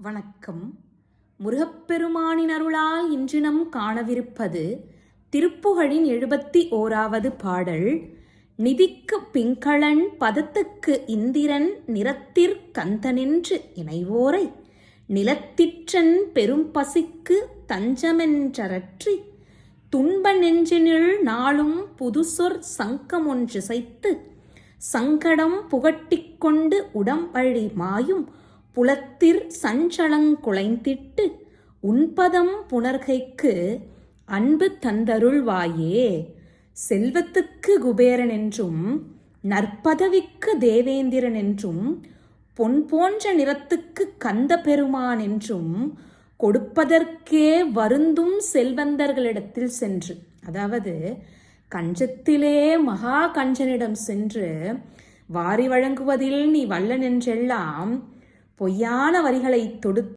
வணக்கம். முருகப்பெருமானின் அருளால் இன்று நம் காணவிருப்பது திருப்புகழின் 71வது பாடல். நிதிக்கு பிங்களன் பதத்துக்கு இந்திரன் நிறத்திற் கந்தனென்று இணைவோரை நிலத்திற்றன் பெரும் பசிக்கு தஞ்சமென்றரற்றி துன்ப நெஞ்சினில் நாளும் புதுசொற் சங்கமொன்றிசைத்து சங்கடம் புகட்டிக்கொண்டு உடம்பழி மாயும் புலத்திற் சஞ்சலங்குலைந்திட்டு உன்பதம் புணர்கைக்கு அன்பு தந்தருள்வாயே. செல்வத்துக்கு குபேரன் என்றும் நற்பதவிக்கு தேவேந்திரன் என்றும் பொன் போன்ற நிறத்துக்கு கந்த பெருமான் என்றும் கொடுப்பதற்கே வருந்தும் செல்வந்தர்களிடத்தில் சென்று, அதாவது கஞ்சத்திலே மகா கஞ்சனிடம் சென்று வாரி வழங்குவதில் நீ வல்லன் என்றெல்லாம் பொய்யான வரிகளை தொடுத்து